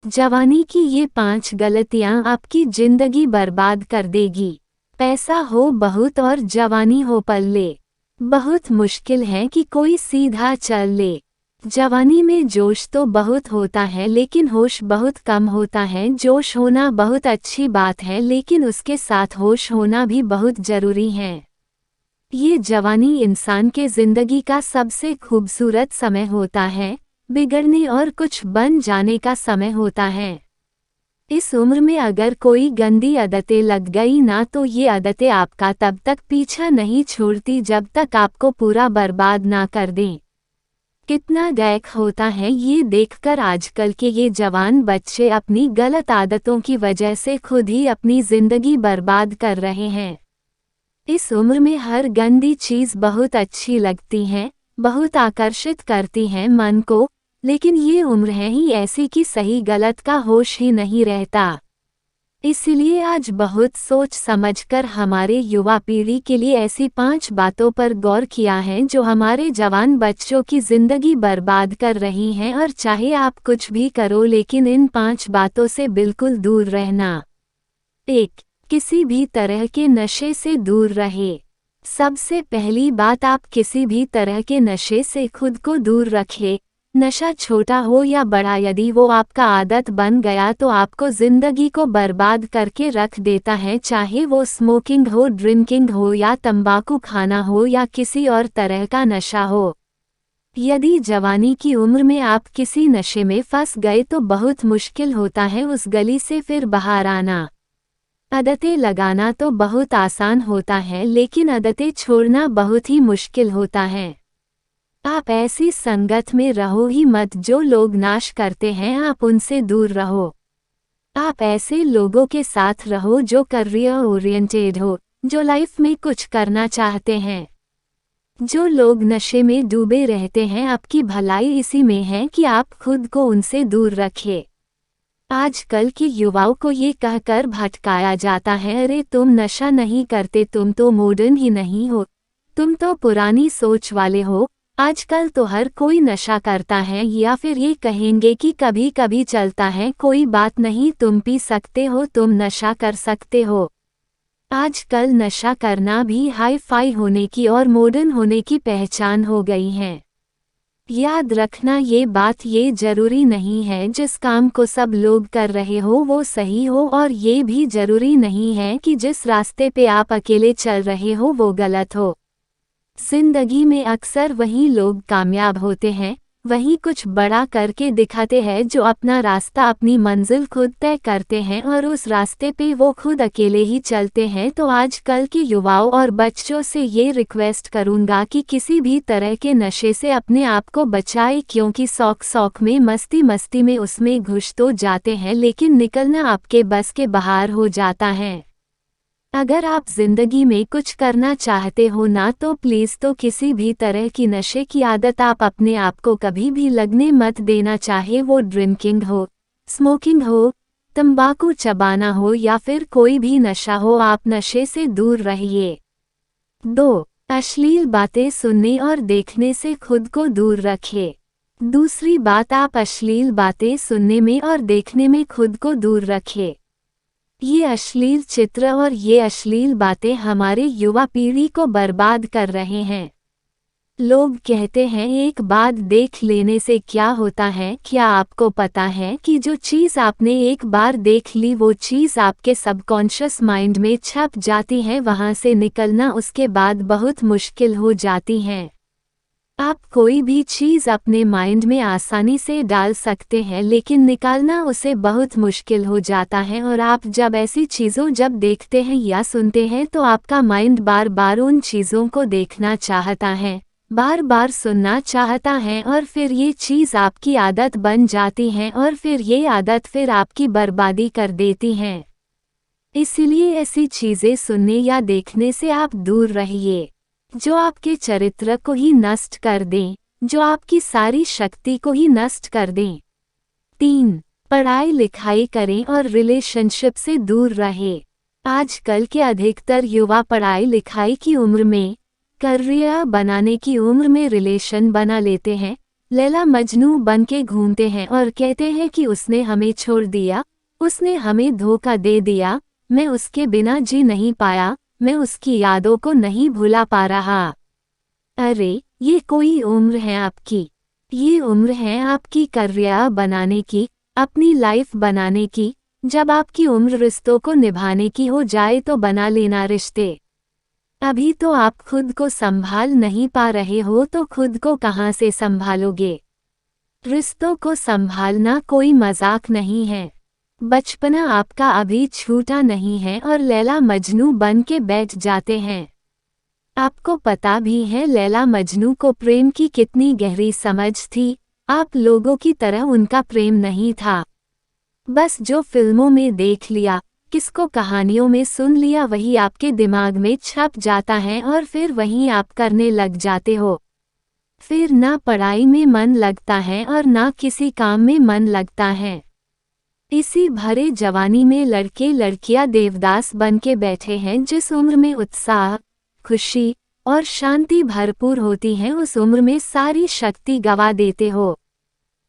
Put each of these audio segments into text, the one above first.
जवानी की ये 5 गलतियां आपकी जिंदगी बर्बाद कर देगी। पैसा हो बहुत और जवानी हो पल्ले, बहुत मुश्किल है कि कोई सीधा चल ले। जवानी में जोश तो बहुत होता है लेकिन होश बहुत कम होता है। जोश होना बहुत अच्छी बात है लेकिन उसके साथ होश होना भी बहुत जरूरी है। ये जवानी इंसान के जिंदगी का सबसे खूबसूरत समय होता है, बिगड़ने और कुछ बन जाने का समय होता है। इस उम्र में अगर कोई गंदी आदतें लग गई ना तो ये आदतें आपका तब तक पीछा नहीं छोड़ती जब तक आपको पूरा बर्बाद ना कर दें। कितना दैक होता है ये देखकर आजकल के ये जवान बच्चे अपनी गलत आदतों की वजह से खुद ही अपनी जिंदगी बर्बाद कर रहे हैं। इस उम्र में हर गंदी चीज बहुत अच्छी लगती है, बहुत आकर्षित करती है मन को, लेकिन ये उम्र है ही ऐसी कि सही गलत का होश ही नहीं रहता। इसलिए आज बहुत सोच समझकर हमारे युवा पीढ़ी के लिए ऐसी 5 बातों पर गौर किया है जो हमारे जवान बच्चों की जिंदगी बर्बाद कर रही हैं। और चाहे आप कुछ भी करो लेकिन इन 5 बातों से बिल्कुल दूर रहना। 1. किसी भी तरह के नशे से दूर रहे। सबसे पहली बात, आप किसी भी तरह के नशे से खुद को दूर रखें। नशा छोटा हो या बड़ा, यदि वो आपका आदत बन गया तो आपको जिंदगी को बर्बाद करके रख देता है। चाहे वो स्मोकिंग हो, ड्रिंकिंग हो या तंबाकू खाना हो या किसी और तरह का नशा हो। यदि जवानी की उम्र में आप किसी नशे में फंस गए तो बहुत मुश्किल होता है उस गली से फिर बाहर आना। आदतें लगाना तो बहुत आसान होता है लेकिन आदतें छोड़ना बहुत ही मुश्किल होता है। आप ऐसी संगत में रहो ही मत जो लोग नाश करते हैं, आप उनसे दूर रहो। आप ऐसे लोगों के साथ रहो जो करियर ओरिएंटेड हो, जो लाइफ में कुछ करना चाहते हैं। जो लोग नशे में डूबे रहते हैं, आपकी भलाई इसी में है कि आप खुद को उनसे दूर रखें। आजकल के युवाओं को ये कहकर भटकाया जाता है, अरे तुम नशा नहीं करते, तुम तो मॉडर्न ही नहीं हो, तुम तो पुरानी सोच वाले हो। आजकल तो हर कोई नशा करता है, या फिर ये कहेंगे कि कभी कभी चलता है, कोई बात नहीं, तुम पी सकते हो, तुम नशा कर सकते हो। आजकल नशा करना भी हाई फाई होने की और मॉडर्न होने की पहचान हो गई है। याद रखना ये बात, ये जरूरी नहीं है जिस काम को सब लोग कर रहे हो वो सही हो, और ये भी जरूरी नहीं है कि जिस रास्ते पे आप अकेले चल रहे हो वो गलत हो। जिंदगी में अक्सर वही लोग कामयाब होते हैं, वही कुछ बड़ा करके दिखाते हैं जो अपना रास्ता, अपनी मंजिल खुद तय करते हैं और उस रास्ते पे वो खुद अकेले ही चलते हैं। तो आजकल के युवाओं और बच्चों से ये रिक्वेस्ट करूंगा कि किसी भी तरह के नशे से अपने आप को बचाए, क्योंकि शौक शौक में, मस्ती मस्ती में उसमें घुस तो जाते हैं लेकिन निकलना आपके बस के बाहर हो जाता है। अगर आप जिंदगी में कुछ करना चाहते हो ना तो प्लीज़ तो किसी भी तरह की नशे की आदत आप अपने आप को कभी भी लगने मत देना, चाहे वो ड्रिंकिंग हो, स्मोकिंग हो, तंबाकू चबाना हो या फिर कोई भी नशा हो, आप नशे से दूर रहिए। 2. अश्लील बातें सुनने और देखने से खुद को दूर रखें। दूसरी बात, आप अश्लील बातें सुनने में और देखने में खुद को दूर रखें। ये अश्लील चित्र और ये अश्लील बातें हमारे युवा पीढ़ी को बर्बाद कर रहे हैं। लोग कहते हैं एक बात देख लेने से क्या होता है, क्या आपको पता है कि जो चीज़ आपने एक बार देख ली वो चीज़ आपके सबकॉन्शियस माइंड में छप जाती है, वहाँ से निकलना उसके बाद बहुत मुश्किल हो जाती है। आप कोई भी चीज़ अपने माइंड में आसानी से डाल सकते हैं लेकिन निकालना उसे बहुत मुश्किल हो जाता है। और आप जब ऐसी चीज़ों जब देखते हैं या सुनते हैं तो आपका माइंड बार बार उन चीज़ों को देखना चाहता है, बार बार सुनना चाहता है, और फिर ये चीज़ आपकी आदत बन जाती है और फिर ये आदत फिर आपकी बर्बादी कर देती है। इसलिए ऐसी चीज़ें सुनने या देखने से आप दूर रहिए जो आपके चरित्र को ही नष्ट कर दें, जो आपकी सारी शक्ति को ही नष्ट कर दें। 3. पढ़ाई लिखाई करें और रिलेशनशिप से दूर रहें। आजकल के अधिकतर युवा पढ़ाई लिखाई की उम्र में, करियर बनाने की उम्र में रिलेशन बना लेते हैं, लैला मजनू बन के घूमते हैं और कहते हैं कि उसने हमें छोड़ दिया, उसने हमें धोखा दे दिया, मैं उसके बिना जी नहीं पाया, मैं उसकी यादों को नहीं भुला पा रहा। अरे, ये कोई उम्र है आपकी? ये उम्र है आपकी करियर बनाने की, अपनी लाइफ बनाने की। जब आपकी उम्र रिश्तों को निभाने की हो जाए तो बना लेना रिश्ते। अभी तो आप खुद को संभाल नहीं पा रहे हो तो खुद को कहाँ से संभालोगे? रिश्तों को संभालना कोई मजाक नहीं है। बचपना आपका अभी छूटा नहीं है और लैला मजनू बन के बैठ जाते हैं। आपको पता भी है लैला मजनू को प्रेम की कितनी गहरी समझ थी। आप लोगों की तरह उनका प्रेम नहीं था। बस जो फिल्मों में देख लिया, किसको कहानियों में सुन लिया वही आपके दिमाग में छप जाता है और फिर वही आप करने लग जाते हो। फिर ना पढ़ाई में मन लगता है और ना किसी काम में मन लगता है। इसी भरे जवानी में लड़के लड़कियां देवदास बन के बैठे हैं। जिस उम्र में उत्साह, खुशी और शांति भरपूर होती है उस उम्र में सारी शक्ति गवा देते हो।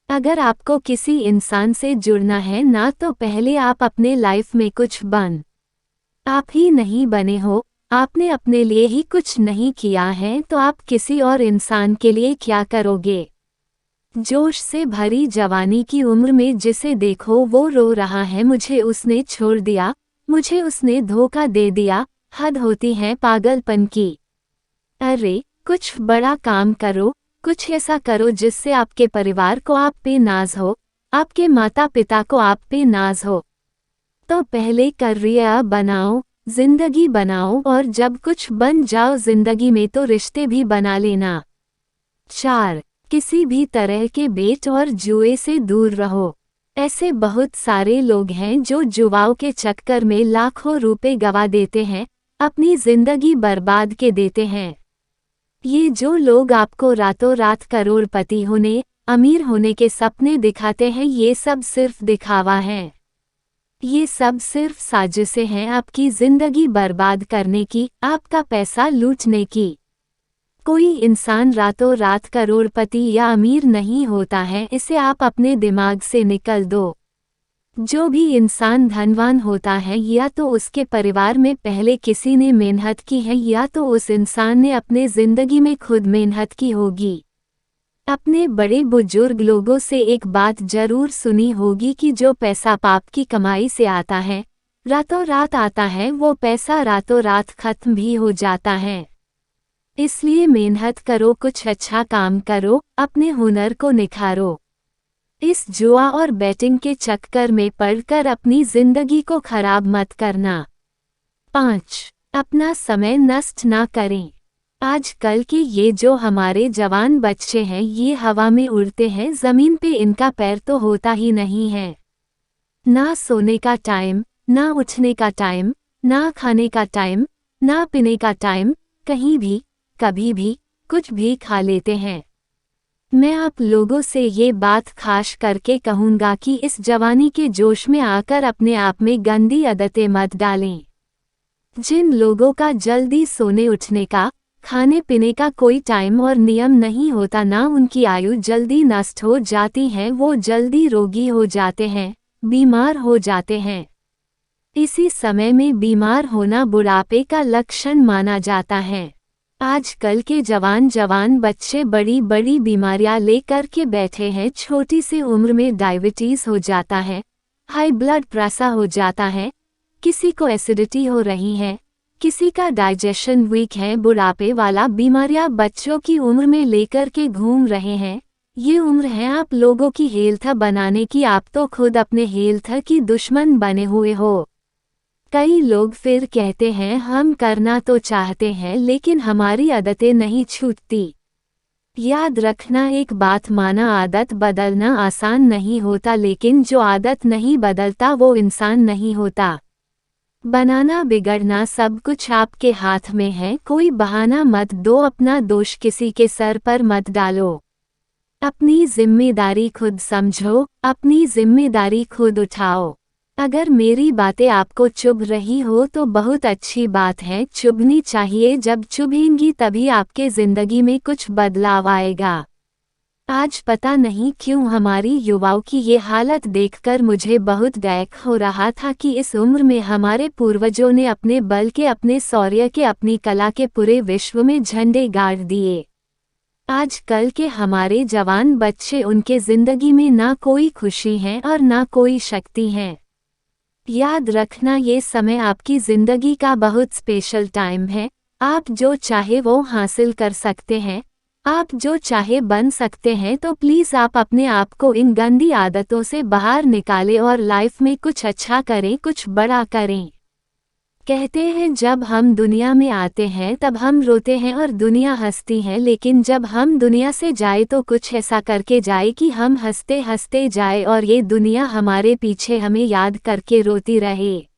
अगर आपको किसी इंसान से जुड़ना है ना तो पहले आप अपने लाइफ में कुछ बन। आप ही नहीं बने हो, आपने अपने लिए ही कुछ नहीं किया है तो आप किसी और इंसान के लिए क्या करोगे? जोश से भरी जवानी की उम्र में जिसे देखो वो रो रहा है, मुझे उसने छोड़ दिया, मुझे उसने धोखा दे दिया। हद होती है पागलपन की। अरे, कुछ बड़ा काम करो, कुछ ऐसा करो जिससे आपके परिवार को आप पे नाज हो, आपके माता पिता को आप पे नाज हो। तो पहले करियर बनाओ, जिंदगी बनाओ और जब कुछ बन जाओ जिंदगी में तो रिश्ते भी बना लेना। 4. किसी भी तरह के बेट और जुए से दूर रहो। ऐसे बहुत सारे लोग हैं जो जुआओं के चक्कर में लाखों रुपए गवा देते हैं, अपनी जिंदगी बर्बाद के देते हैं। ये जो लोग आपको रातों रात करोड़पति होने, अमीर होने के सपने दिखाते हैं, ये सब सिर्फ दिखावा है। ये सब सिर्फ साजिशें हैं आपकी जिंदगी बर्बाद करने की, आपका पैसा लूटने की। कोई इंसान रातों रात करोड़पति या अमीर नहीं होता है, इसे आप अपने दिमाग से निकल दो। जो भी इंसान धनवान होता है या तो उसके परिवार में पहले किसी ने मेहनत की है या तो उस इंसान ने अपने जिंदगी में खुद मेहनत की होगी। अपने बड़े बुजुर्ग लोगों से एक बात जरूर सुनी होगी कि जो पैसा पाप की कमाई से आता है, रातों रात आता है, वो पैसा रातों रात खत्म भी हो जाता है। इसलिए मेहनत करो, कुछ अच्छा काम करो, अपने हुनर को निखारो। इस जुआ और बैटिंग के चक्कर में पड़कर अपनी जिंदगी को खराब मत करना। 5. अपना समय नष्ट ना करें। आजकल के ये जो हमारे जवान बच्चे हैं ये हवा में उड़ते हैं, जमीन पे इनका पैर तो होता ही नहीं है। ना सोने का टाइम, ना उठने का टाइम, ना खाने का टाइम, ना पीने का टाइम, कहीं भी कभी भी कुछ भी खा लेते हैं। मैं आप लोगों से ये बात खास करके कहूँगा कि इस जवानी के जोश में आकर अपने आप में गंदी आदतें मत डालें। जिन लोगों का जल्दी सोने उठने का, खाने पीने का कोई टाइम और नियम नहीं होता, ना उनकी आयु जल्दी नष्ट हो जाती है, वो जल्दी रोगी हो जाते हैं, बीमार हो जाते हैं। इसी समय में बीमार होना बुढ़ापे का लक्षण माना जाता है। आजकल के जवान बच्चे बड़ी बड़ी बीमारियां लेकर के बैठे हैं। छोटी सी उम्र में डायबिटीज हो जाता है, हाई ब्लड प्रेशर हो जाता है, किसी को एसिडिटी हो रही है, किसी का डाइजेशन वीक है। बुढ़ापे वाला बीमारियां बच्चों की उम्र में लेकर के घूम रहे हैं। ये उम्र है आप लोगों की हेल्थ बनाने की, आप तो खुद अपने हेल्थ की दुश्मन बने हुए हो। कई लोग फिर कहते हैं हम करना तो चाहते हैं लेकिन हमारी आदतें नहीं छूटती। याद रखना एक बात, माना आदत बदलना आसान नहीं होता, लेकिन जो आदत नहीं बदलता वो इंसान नहीं होता। बनाना बिगड़ना सब कुछ आपके हाथ में है, कोई बहाना मत दो, अपना दोष किसी के सर पर मत डालो। अपनी जिम्मेदारी खुद समझो, अपनी जिम्मेदारी खुद उठाओ। अगर मेरी बातें आपको चुभ रही हो तो बहुत अच्छी बात है, चुभनी चाहिए, जब चुभेंगी तभी आपके जिंदगी में कुछ बदलाव आएगा। आज पता नहीं क्यों हमारी युवाओं की ये हालत देखकर मुझे बहुत गैक हो रहा था कि इस उम्र में हमारे पूर्वजों ने अपने बल के, अपने शौर्य के, अपनी कला के पूरे विश्व में झंडे गाड़ दिए। आज कल के हमारे जवान बच्चे, उनके जिंदगी में ना कोई खुशी है और ना कोई शक्ति है। याद रखना, ये समय आपकी जिंदगी का बहुत स्पेशल टाइम है। आप जो चाहे वो हासिल कर सकते हैं, आप जो चाहे बन सकते हैं। तो प्लीज़ आप अपने आप को इन गंदी आदतों से बाहर निकालें और लाइफ में कुछ अच्छा करें, कुछ बड़ा करें। कहते हैं जब हम दुनिया में आते हैं तब हम रोते हैं और दुनिया हंसती है, लेकिन जब हम दुनिया से जाए तो कुछ ऐसा करके जाए कि हम हंसते हंसते जाए और ये दुनिया हमारे पीछे हमें याद करके रोती रहे।